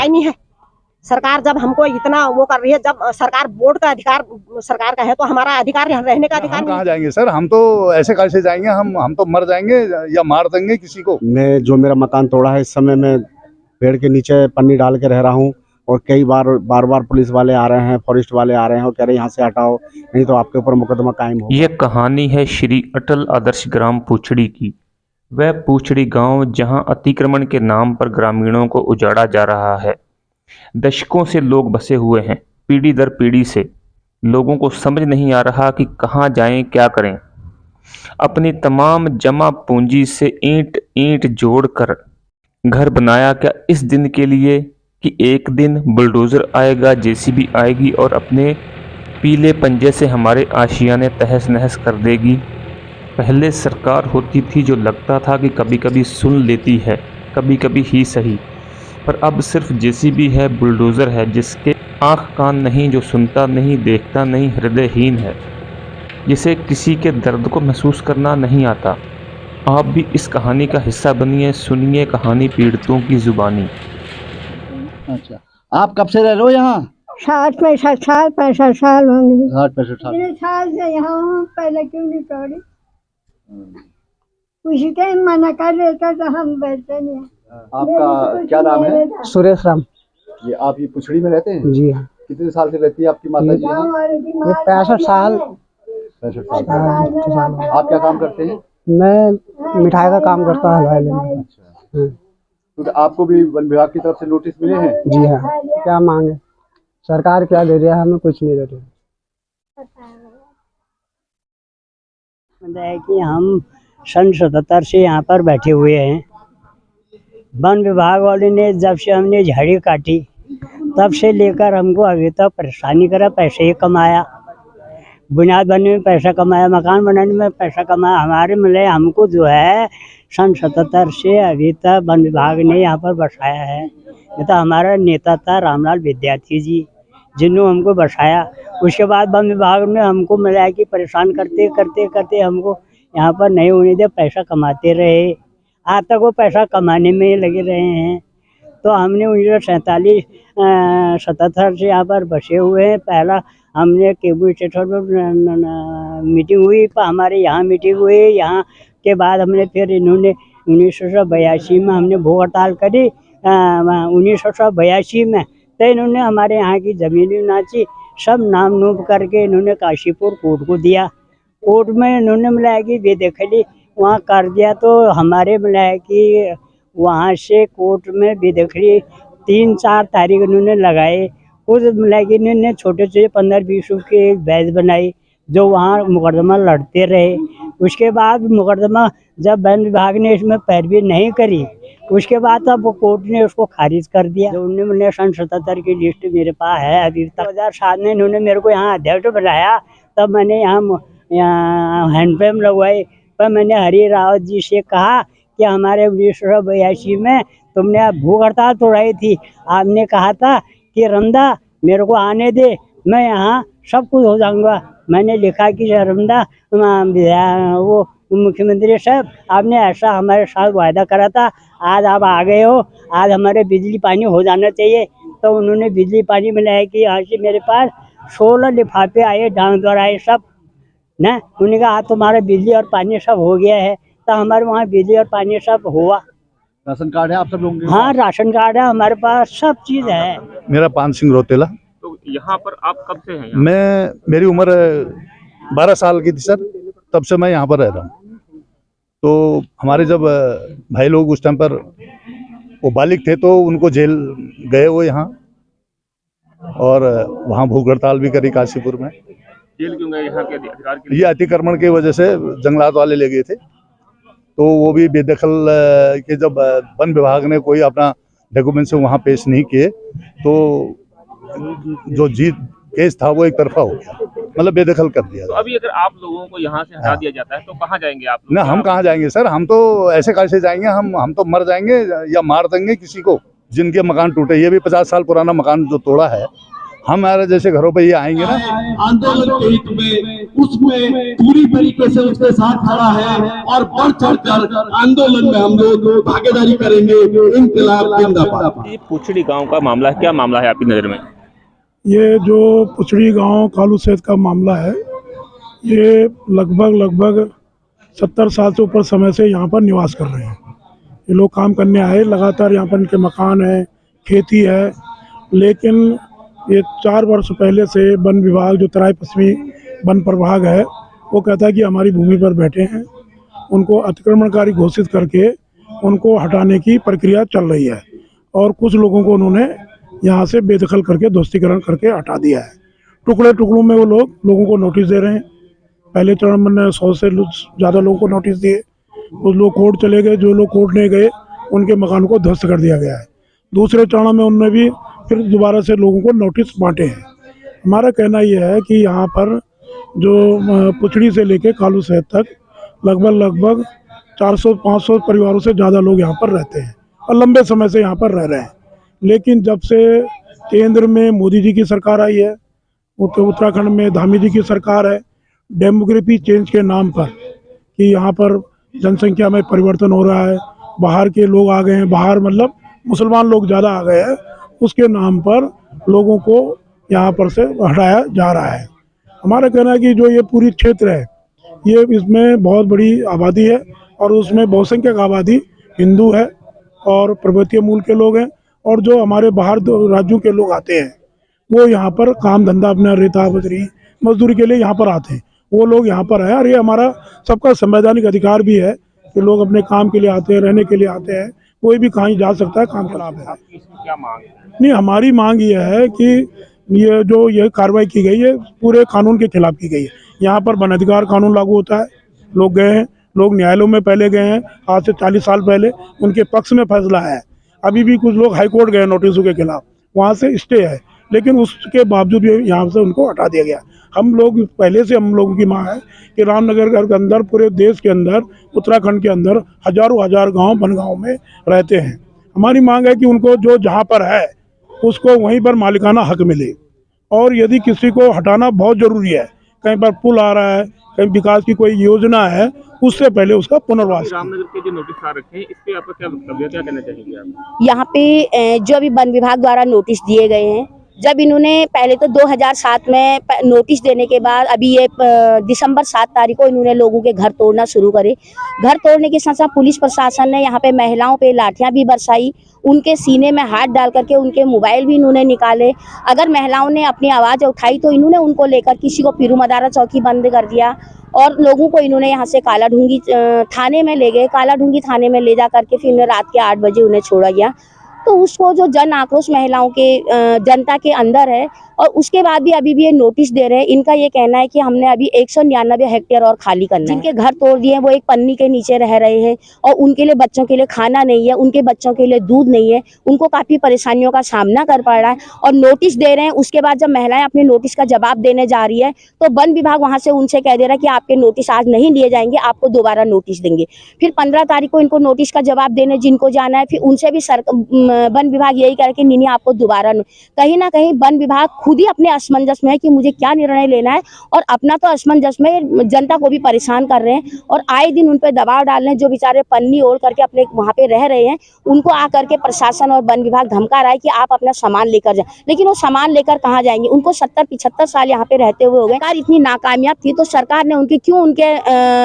ही नहीं है। सरकार जब हमको इतना वो कर रही है, जब सरकार वोट का अधिकार सरकार का है तो हमारा अधिकार रहने का अधिकार हम नहीं। कहाँ जाएंगे सर, हम तो ऐसे कैसे जाएंगे, हम तो मर जाएंगे या मार देंगे किसी को। मैं जो मेरा मकान तोड़ा है, इस समय मैं पेड़ के नीचे पन्नी डाल के रह रहा हूँ और कई बार पुलिस वाले आ रहे हैं, फॉरेस्ट वाले आ रहे हैं और कह रहे हैं यहाँ से हटाओ, नहीं तो आपके ऊपर मुकदमा कायम होगा। यह कहानी है श्री अटल आदर्श ग्राम पूछड़ी की। वह पूछड़ी गांव जहां अतिक्रमण के नाम पर ग्रामीणों को उजाड़ा जा रहा है। दशकों से लोग बसे हुए हैं, पीढ़ी दर पीढ़ी से। लोगों को समझ नहीं आ रहा कि कहां जाएं, क्या करें। अपनी तमाम जमा पूंजी से ईंट ईंट जोड़कर घर बनाया क्या इस दिन के लिए कि एक दिन बुलडोजर आएगा, जेसीबी आएगी और अपने पीले पंजे से हमारे आशियाने तहस नहस कर देगी। पहले सरकार होती थी जो लगता था कि कभी कभी सुन लेती है, कभी कभी ही सही, पर अब सिर्फ जेसीबी है, बुलडोज़र है, जिसके आँख कान नहीं, जो सुनता नहीं, देखता नहीं, हृदयहीन है, जिसे किसी के दर्द को महसूस करना नहीं आता। आप भी इस कहानी का हिस्सा बनिए, सुनिए कहानी पीड़ितों की जुबानी। अच्छा, आप कब से रह रहे हो यहाँ? 60-65 साल होंगे। 60-65 साल। इतने साल से यहाँ हूँ, पहले क्यों नहीं तोड़ी? उसी टाइम मना कर देता तो हम बैठते नहीं। आपका क्या नाम है? सुरेश राम। ये आप ये पुछड़ी में रहते हैं? जी हाँ। कितने साल से रहती है आपकी माता जी यहाँ? 65 साल। 65 साल। आप क्या काम करते हैं? मैं मिठाई का काम करता हूँ। अच्छा, तो आपको भी वन विभाग की तरफ से नोटिस मिले हैं? जी हाँ। क्या मांगे, सरकार क्या दे रही है, हमें कुछ नहीं दे रही है कि हम सन 77 से यहाँ पर बैठे हुए हैं। वन विभाग वाले ने जब से हमने झाड़ी काटी तब से लेकर हमको अभी तक परेशानी करा, पैसे ही कमाया, बुनियाद बनने में पैसा कमाया, मकान बनाने में पैसा कमाया। हमारे मिले हमको जो है सन 77 से अभी तक वन विभाग ने यहाँ पर बसाया है। नहीं तो हमारा नेता था रामलाल विद्यार्थी जी, जिन्होंने हमको बसाया। उसके बाद वन विभाग ने हमको मिला कि परेशान करते करते करते हमको यहाँ पर नहीं होने दे, पैसा कमाते रहे। आज तक वो पैसा कमाने में ही लगे रहे हैं। तो हमने 1947-77 से यहाँ पर बसे हुए हैं। पहला हमने केबल स्टेशन पर मीटिंग हुई, पर हमारे यहाँ मीटिंग हुई। यहाँ के बाद हमने फिर इन्होंने 1982 में हमने भूख हड़ताल करी। 1982 में तो इन्होंने हमारे यहाँ की ज़मीन नाची, सब नाम नूब करके इन्होंने काशीपुर कोर्ट को दिया। कोर्ट में इन्होंने मिलाया कि बेदखली वहाँ कर दिया, तो हमारे मिलाया कि वहाँ से कोर्ट में बेदखली 3-4 तारीख इन्होंने लगाए। उस मिलाया कि इन्होंने छोटे छोटे 15-20 की एक बैच बनाई जो वहाँ मुकदमा लड़ते रहे। उसके बाद मुकदमा जब वन विभाग ने इसमें पैरवी नहीं करी, उसके बाद तब कोर्ट ने उसको खारिज कर दिया। जो 1977 की लिस्ट मेरे पास है अभी तक। 2007 में इन्होंने मेरे को यहाँ अध्यक्ष बनाया, तब मैंने यहाँ हैंडपम्प लगवाई। पर मैंने हरी रावत जी से कहा कि हमारे 1982 में तुमने भूख हड़ताल तोड़ाई थी, आपने कहा था कि रमदा मेरे को आने दे, मैं यहाँ सब कुछ हो जाऊँगा। मैंने लिखा कि रमदा वो मुख्यमंत्री साहब, आपने ऐसा हमारे साथ वायदा करा था, आज आप आ गए हो, आज हमारे बिजली पानी हो जाना चाहिए। तो उन्होंने बिजली पानी मिलाया कि यहाँ से मेरे पास 16 लिफाफे आए, डांग द्वारा आए सब ना। उन्होंने कहा आज तुम्हारा बिजली और पानी सब हो गया है। तो हमारे वहाँ बिजली और पानी सब हुआ। राशन कार्ड है आप सब लोगों के? हाँ, राशन कार्ड है हमारे पास, सब चीज़ है। मेरा पान सिंह रोतेला। तो यहाँ पर आप कब से हैं? मेरी उम्र 12 साल की थी सर, तब से मैं यहाँ पर रह रहा हूँ। तो हमारे जब भाई लोग उस टाइम पर वो बालिग थे तो उनको जेल गए वो यहाँ, और वहाँ भूख हड़ताल भी करी काशीपुर में। जेल क्यों गए? यहाँ के अधिकार के लिए? ये अतिक्रमण की वजह से जंगलात वाले ले गए थे, तो वो भी बेदखल के जब वन विभाग ने कोई अपना डॉक्यूमेंट से वहाँ पेश नहीं किए तो जो जीत केस था वो एक तरफा हो गया, मतलब बेदखल कर दिया। तो अभी अगर आप लोगों को यहाँ से हटा दिया जाता है तो कहाँ जाएंगे आप लोग? ना, हम कहाँ जाएंगे सर, हम तो ऐसे कैसे जाएंगे, हम तो मर जाएंगे या मार देंगे किसी को जिनके मकान टूटे। ये भी 50 साल पुराना मकान जो तोड़ा है, हमारे जैसे घरों पे ये आएंगे ना, आंदोलन के हित में उसमें पूरी तरीके से उसके साथ खड़ा है और बढ़ चढ़कर आंदोलन में हम लोग भागीदारी करेंगे। इंकलाब जिंदाबाद। ये पुछड़ी गांव का मामला है, क्या मामला है आपकी नज़र में? ये जो पुछड़ी गांव कालू सैद का मामला है, ये लगभग 70 साल से ऊपर समय से यहाँ पर निवास कर रहे हैं। ये लोग काम करने आए, लगातार यहाँ पर इनके मकान है, खेती है, लेकिन ये 4 वर्ष पहले से वन विभाग, जो तराई पश्चिमी वन प्रभाग है, वो कहता है कि हमारी भूमि पर बैठे हैं, उनको अतिक्रमणकारी घोषित करके उनको हटाने की प्रक्रिया चल रही है और कुछ लोगों को उन्होंने यहाँ से बेदखल करके ध्वस्तीकरण करके हटा दिया है। टुकड़ों में वो लोगों को नोटिस दे रहे हैं। पहले चरण में 100 से ज़्यादा लोगों को नोटिस दिए, कुछ लोग कोर्ट चले गए, जो लोग कोर्ट नहीं गए उनके मकान को ध्वस्त कर दिया गया है। दूसरे चरण में उनने भी फिर दोबारा से लोगों को नोटिस बांटे हैं। हमारा कहना यह है कि यहाँ पर जो पुछड़ी से लेके कालू सैद तक लगभग 400-500 परिवारों से ज़्यादा लोग यहाँ पर रहते हैं और लंबे समय से यहाँ पर रह रहे हैं। लेकिन जब से केंद्र में मोदी जी की सरकार आई है, उत्तराखंड में धामी जी की सरकार है, डेमोग्राफी चेंज के नाम पर कि यहाँ पर जनसंख्या में परिवर्तन हो रहा है, बाहर के लोग आ गए हैं, बाहर मतलब मुसलमान लोग ज़्यादा आ गए हैं, उसके नाम पर लोगों को यहाँ पर से हटाया जा रहा है। हमारा कहना है कि जो ये पूरी क्षेत्र है, ये इसमें बहुत बड़ी आबादी है और उसमें बहुसंख्यक आबादी हिंदू है और पर्वतीय मूल के लोग हैं, और जो हमारे बाहर राज्यों के लोग आते हैं वो यहाँ पर काम धंधा अपना रेता बजरी मजदूरी के लिए यहाँ पर आते हैं। वो लोग यहाँ पर है और ये हमारा सबका संवैधानिक अधिकार भी है कि लोग अपने काम के लिए आते हैं, रहने के लिए आते हैं, कोई भी कहीं जा सकता है, काम खराब है। क्या मांग है? नहीं, हमारी मांग ये है कि ये कार्रवाई की गई है पूरे कानून के खिलाफ की गई है। यहाँ पर वन अधिकार कानून लागू होता है, लोग गए हैं, लोग न्यायालयों में पहले गए हैं, आज से 40 साल पहले उनके पक्ष में फैसला है। अभी भी कुछ लोग हाई कोर्ट गए नोटिसों के खिलाफ, वहाँ से स्टे है, लेकिन उसके बावजूद यहाँ से उनको हटा दिया गया। हम लोगों की मांग है कि रामनगर के अंदर, पूरे देश के अंदर, उत्तराखंड के अंदर हजार गांव बनगांव में रहते हैं। हमारी मांग है कि उनको जो जहाँ पर है उसको वहीं पर मालिकाना हक मिले, और यदि किसी को हटाना बहुत ज़रूरी है, कहीं पर पुल आ रहा है, कहीं विकास की कोई योजना है, उससे पहले उसका पुनर्वास। रामनगर के जो नोटिस आ रखे हैं, इस पे आपका क्या वक्तव्य, क्या कहना चाहेंगे आप? यहाँ पे जो अभी वन विभाग द्वारा नोटिस दिए गए हैं, जब इन्होंने पहले तो 2007 में नोटिस देने के बाद अभी ये दिसंबर 7 तारीख को इन्होंने लोगों के घर तोड़ना शुरू करे। घर तोड़ने के साथ साथ पुलिस प्रशासन ने यहाँ पे महिलाओं पे लाठियां भी बरसाई, उनके सीने में हाथ डाल करके उनके मोबाइल भी इन्होंने निकाले। अगर महिलाओं ने अपनी आवाज़ उठाई तो इन्होंने उनको लेकर किसी को पीरू मदारा चौकी बंद कर दिया और लोगों को इन्होंने यहाँ से काला ढूंगी थाने में ले गए। काला ढूंगी थाने में ले जा करके फिर उन्हें रात के 8 बजे उन्हें छोड़ा गया। तो उसको जो जन आक्रोश महिलाओं के जनता के अंदर है, और उसके बाद भी अभी भी ये नोटिस दे रहे हैं। इनका ये कहना है कि हमने अभी 199 हेक्टेयर और खाली करना है। जिनके घर तोड़ दिए हैं वो एक पन्नी के नीचे रह रहे हैं और उनके लिए बच्चों के लिए खाना नहीं है, उनके बच्चों के लिए दूध नहीं है, उनको काफ़ी परेशानियों का सामना कर पड़ रहा है और नोटिस दे रहे हैं। उसके बाद जब महिलाएं अपने नोटिस का जवाब देने जा रही है तो वन विभाग वहाँ से उनसे कह दे रहा है कि आपके नोटिस आज नहीं लिए जाएंगे, आपको दोबारा नोटिस देंगे। फिर 15 तारीख को इनको नोटिस का जवाब देने जिनको जाना है, फिर उनसे भी वन विभाग यही कह रहे कि नहीं आपको दोबारा। कहीं ना कहीं वन विभाग खुद ही अपने असमंजस में है कि मुझे क्या निर्णय लेना है, और अपना तो असमंजस में जनता को भी परेशान कर रहे हैं और आए दिन उन पर दबाव डाल रहे हैं। जो बेचारे पन्नी ओढ़ करके अपने वहाँ पे रह रहे हैं, उनको आकर के प्रशासन और वन विभाग धमका रहा है कि आप अपना सामान लेकर जाएं, लेकिन वो सामान लेकर कहाँ जाएंगे? उनको 70-75 साल यहाँ पे रहते हुए हो गए। सरकार इतनी नाकामयाब थी तो सरकार ने उनके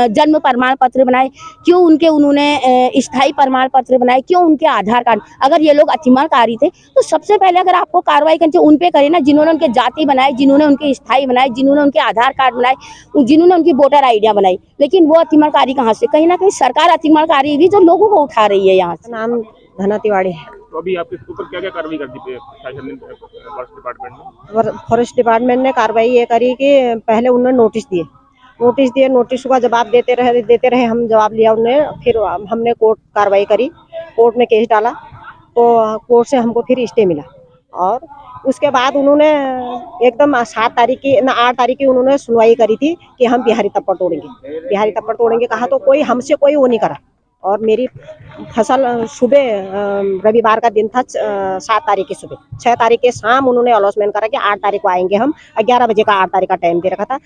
जन्म प्रमाण पत्र बनाए, क्यों उन्होंने स्थायी प्रमाण पत्र बनाए, क्यों उनके आधार कार्ड? अगर ये लोग अतिक्रमणकारी थे तो सबसे पहले अगर आपको कार्रवाई करनी चाहिए उन पे करें ना, जिन्होंने उनके जाति बनाए, जिन्होंने उनके स्थायी बनाए, जिन्होंने उनके आधार कार्ड बनाए, जिन्होंने उनकी वोटर आइडिया बनाई। लेकिन वो अतिक्रमणकारी कहाँ से? कहीं ना कहीं सरकार अतिक्रमणकारी भी जो लोगों को उठा रही है। यहाँ से नाम धना तिवारी है। तो अभी आपके ऊपर क्या क्या कार्रवाई कर दी फॉरेस्ट डिपार्टमेंट ने? फॉरेस्ट डिपार्टमेंट ने कार्रवाई ये करी कि पहले उन्होंने नोटिस दिए, नोटिस का जवाब देते रहे, हम जवाब लिया उन्होंने, फिर हमने कोर्ट कार्रवाई करी, कोर्ट में केस डाला तो कोर्ट से हमको फिर स्टे मिला। और उसके बाद उन्होंने एकदम 8 तारीख की उन्होंने सुनवाई करी थी कि हम बिहारी तप्पड़ तोड़ेंगे कहा, तो हमसे कोई वो नहीं करा, और मेरी फसल सुबह रविवार का दिन था 7 तारीख की सुबह, 6 तारीख के शाम उन्होंने अलॉटमेंट करा कि 8 तारीख को आएंगे हम, 11 बजे का 8 तारीख का टाइम दे रखा था।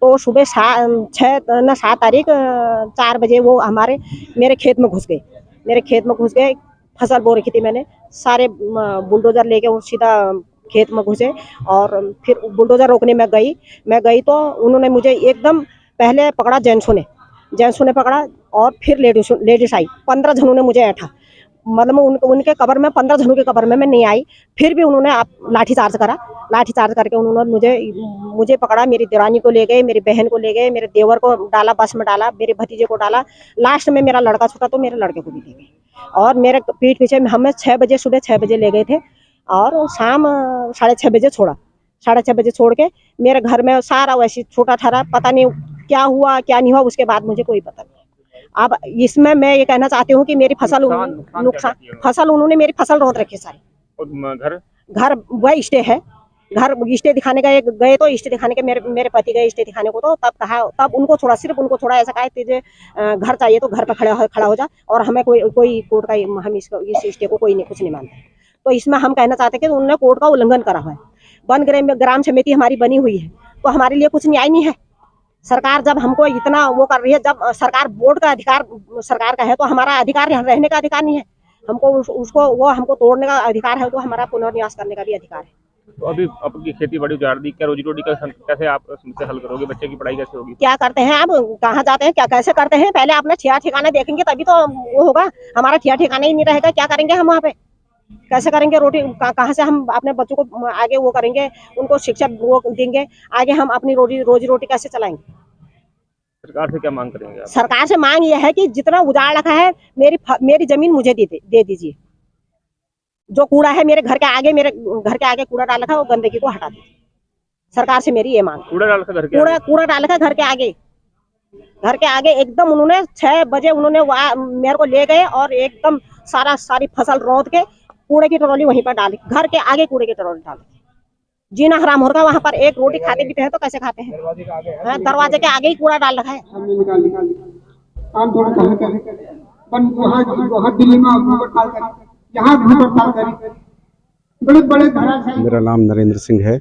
तो सुबह 7 तारीख 4 बजे वो मेरे खेत में घुस गए। फसल बो रखी थी मैंने, सारे बुलडोजर लेके वो सीधा खेत में घुसे और फिर बुलडोजर रोकने में गई तो उन्होंने मुझे एकदम पहले पकड़ा जेंट्सों ने पकड़ा और फिर लेडीज आई। 15 जनों ने मुझे ऐठा, मतलब उनके कब्र में 15 जनों के कब्र में मैं नहीं आई। फिर भी उन्होंने लाठीचार्ज करके उन्होंने मुझे पकड़ा, मेरी देरानी को ले गए, मेरी बहन को ले गए, मेरे देवर को डाला, बस में डाला, मेरे भतीजे को डाला, लास्ट में मेरा लड़का छूटा तो मेरे लड़के को भी ले गए। और मेरे पीठ पीछे हमें सुबह 6 बजे ले गए थे और शाम 6:30 बजे छोड़ा। 6:30 बजे छोड़ के मेरे घर में सारा वैसे छोटा ठहरा, पता नहीं क्या हुआ क्या नहीं हुआ, उसके बाद मुझे कोई पता नहीं। अब इसमें मैं ये कहना चाहती हूँ कि मेरी फसल उन्होंने मेरी फसल रोक रखी सारी। और घर वह स्टे है, घर स्टे दिखाने गए तो स्टे दिखाने के मेरे पति गए स्टे दिखाने को, तो तब उनको छोड़ा, सिर्फ उनको छोड़ा। ऐसा कहा तुझे घर चाहिए तो घर पर खड़ा हो जा, और हमें कोई कोर्ट का हम इस स्टे को कुछ नहीं मानते। तो इसमें हम कहना चाहते हैं कि उन्होंने कोर्ट का उल्लंघन करा हुआ है। वन ग्राम समिति हमारी बनी हुई है तो हमारे लिए कुछ न्याय नहीं है। सरकार जब हमको इतना वो कर रही है, जब सरकार बोर्ड का अधिकार सरकार का है तो हमारा अधिकार रहने का अधिकार नहीं है। हमको हमको तोड़ने का अधिकार है, तो हमारा पुनर्निवास करने का भी अधिकार है। तो अभी आपकी खेती बाड़ी उजाड़ दी, क्या रोजी रोटी का कैसे आप समस्या हल करोगे? बच्चे की पढ़ाई कैसे होगी? क्या करते हैं आप, कहाँ जाते हैं, क्या कैसे करते हैं? पहले अपना ठिया ठिकाना देखेंगे तभी तो वो होगा। हमारा ठिया ठिकाना ही नहीं रहेगा, क्या करेंगे हम वहाँ पे? कैसे करेंगे? रोटी कहाँ से हम अपने बच्चों को आगे वो करेंगे, उनको शिक्षा वो देंगे, आगे हम अपनी रोजी रोटी कैसे चलाएंगे? सरकार से क्या मांग करेंगे आप? सरकार से मांग ये है कि जितना उजाड़ रखा है मेरी जमीन मुझे दे दीजिए। जो कूड़ा है मेरे घर के आगे कूड़ा डाल रखा है, वो गंदगी को हटा दीजिए। सरकार से मेरी ये मांग। कूड़ा डाल रखा घर के आगे एकदम उन्होंने 6 बजे उन्होंने मेरे को ले गए और एकदम सारी फसल रोंद के कूड़े की ट्रॉली वहीं पर डाली, घर के आगे कूड़े की ट्रॉली डाली। जीना हराम हो रहा। वहाँ पर एक रोटी खाते पीते हैं तो कैसे खाते हैं? दरवाजे के आगे ही कूड़ा डाल रखा है। मेरा नाम नरेंद्र सिंह है।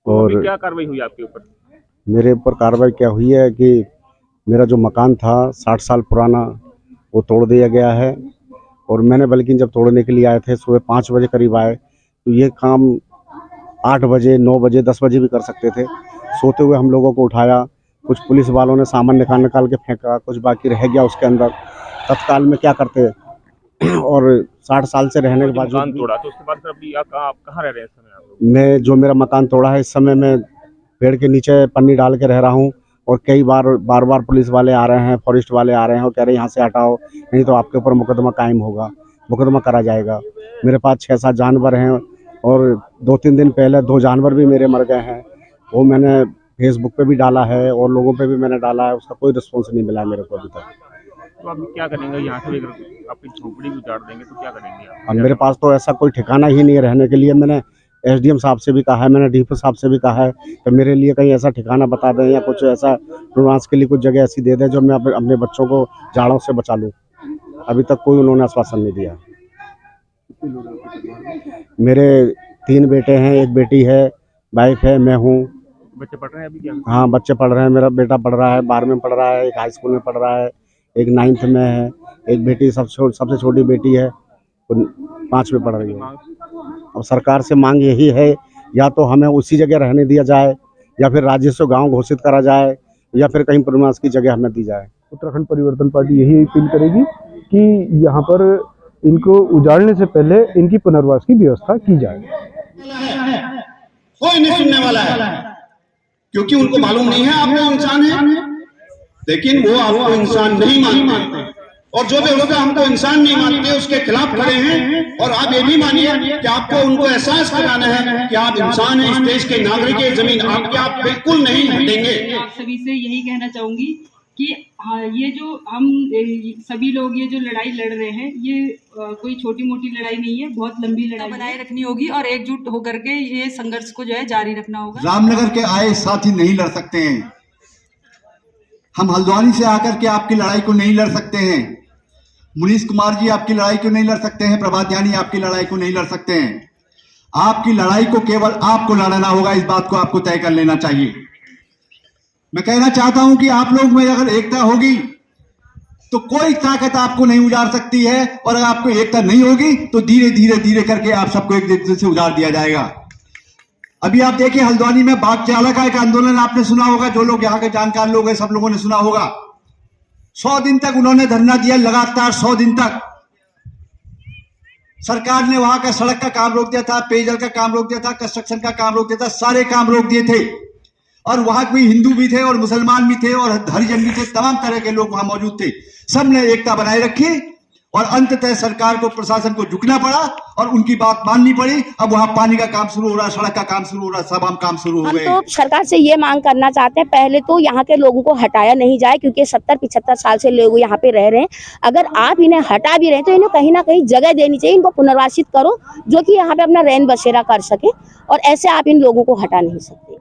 और क्या कार्रवाई हुई आपके ऊपर? मेरे ऊपर कार्रवाई क्या हुई है कि मेरा जो मकान था 60 साल पुराना, वो तोड़ दिया गया है। और मैंने बल्कि जब तोड़ने के लिए आए थे सुबह 5 बजे करीब आए, तो ये काम 8 बजे 9 बजे 10 बजे भी कर सकते थे। सोते हुए हम लोगों को उठाया, कुछ पुलिस वालों ने सामान निकाल के फेंका, कुछ बाकी रह गया उसके अंदर। तत्काल में क्या करते और 60 साल से रहने के बाद तोड़ा, तो उसके बाद फिर अभी आप कहाँ रह रहे हैं इस समय? आप मैं जो मेरा मकान तोड़ा है, इस समय मैं पेड़ के नीचे पन्नी डाल के रह रहा हूँ। और कई बार पुलिस वाले आ रहे हैं, फॉरेस्ट वाले आ रहे हैं और कह रहे हैं यहाँ से हटाओ, नहीं तो आपके ऊपर मुकदमा कायम होगा, मुकदमा करा जाएगा। मेरे पास 6-7 जानवर हैं और 2-3 दिन पहले 2 जानवर भी मेरे मर गए हैं। वो मैंने फेसबुक पे भी डाला है और लोगों पे भी मैंने डाला है, उसका कोई रिस्पॉन्स नहीं मिला मेरे को अभी तक। तो आप क्या करेंगे? यहाँ से आपकी झोपड़ी भी उजाड़ देंगे तो क्या करेंगे आप? अब मेरे पास तो ऐसा कोई ठिकाना ही नहीं है रहने के लिए। मैंने एसडीएम साहब से भी कहा है, मैंने डीपी साहब से भी कहा है कि मेरे लिए कहीं ऐसा ठिकाना बता दें या कुछ ऐसा निवास के लिए कुछ जगह ऐसी दे दें जो मैं अपने बच्चों को जाड़ों से बचा लूँ। अभी तक कोई उन्होंने आश्वासन नहीं दिया। मेरे 3 बेटे हैं, 1 बेटी है, वाइफ है, मैं हूँ। बच्चे पढ़ रहे हैं अभी क्या? हाँ, बच्चे पढ़ रहे हैं। मेरा बेटा पढ़ रहा है, 12वीं में पढ़ रहा है, एक हाई स्कूल में पढ़ रहा है, एक 9th में है, एक बेटी सबसे छोटी बेटी है, 5वीं में पढ़ रही है। अब सरकार से मांग यही है, या तो हमें उसी जगह रहने दिया जाए या फिर राजस्व गांव घोषित करा जाए या फिर कहीं पुनर्वास की जगह हमें दी जाए। उत्तराखंड परिवर्तन पार्टी यही अपील करेगी कि यहाँ पर इनको उजाड़ने से पहले इनकी पुनर्वास की व्यवस्था की जाए। कोई नहीं सुनने वाला है, क्योंकि उनको मालूम नहीं है आप वो इंसान है, लेकिन वो आपको इंसान नहीं मानते। और जो भी लोग हमको इंसान नहीं मानते उसके खिलाफ खड़े हैं। और आप ये भी मानिए कि आपको उनको एहसास कराना है कि आप इंसान हैं, इस देश के नागरिक हैं, जमीन आपकी, आप बिल्कुल नहीं हटेंगे। आप सभी से यही कहना चाहूंगी कि हाँ, ये जो हम सभी लोग ये जो लड़ाई लड़ रहे हैं, ये कोई छोटी मोटी लड़ाई नहीं है, बहुत लंबी लड़ाई बनाए रखनी होगी और एकजुट होकर के ये संघर्ष को जो है जारी रखना होगा। रामनगर के आए साथी नहीं लड़ सकते हैं, हम हल्द्वानी से आकर के आपकी लड़ाई को नहीं लड़ सकते हैं, मुनीष कुमार जी आपकी लड़ाई क्यों नहीं लड़ सकते हैं? प्रभात ध्यानी आपकी लड़ाई को नहीं लड़ सकते हैं? आपकी लड़ाई को केवल आपको लड़ना होगा, इस बात को आपको तय कर लेना चाहिए। मैं कहना चाहता हूं कि आप लोग में अगर एकता होगी तो कोई ताकत आपको नहीं उजाड़ सकती है, और अगर आपको एकता नहीं होगी तो धीरे धीरे धीरे करके आप सबको एक दूसरे से उजाड़ दिया जाएगा। अभी आप देखिए हल्द्वानी में बाघ चालक का एक आंदोलन आपने सुना होगा, जो लोग यहाँ के जानकार लोग हैं सब लोगों ने सुना होगा। 100 दिन तक उन्होंने धरना दिया, लगातार 100 दिन तक सरकार ने वहां का सड़क का काम रोक दिया था, पेयजल का काम रोक दिया था, कंस्ट्रक्शन का काम रोक दिया था, सारे काम रोक दिए थे। और वहां कोई हिंदू भी थे और मुसलमान भी थे और हरिजन भी थे, तमाम तरह के लोग वहां मौजूद थे। सबने एकता बनाए रखी और अंततः सरकार को, प्रशासन को झुकना पड़ा और उनकी बात माननी पड़ी। अब वहां पानी का काम शुरू हो रहा है, सड़क का काम शुरू हो रहा है, सब काम शुरू हो गए। हम तो सरकार से ये मांग करना चाहते हैं, पहले तो यहाँ के लोगों को हटाया नहीं जाए, क्योंकि 70-75 साल से लोग यहाँ पे रह रहे हैं। अगर आप इन्हें हटा भी रहे हैं तो इन्हें कहीं ना कहीं जगह देनी चाहिए, इनको पुनर्वासित करो, जो कि यहाँ पे अपना रैन बसेरा कर सके, और ऐसे आप इन लोगों को हटा नहीं सकते।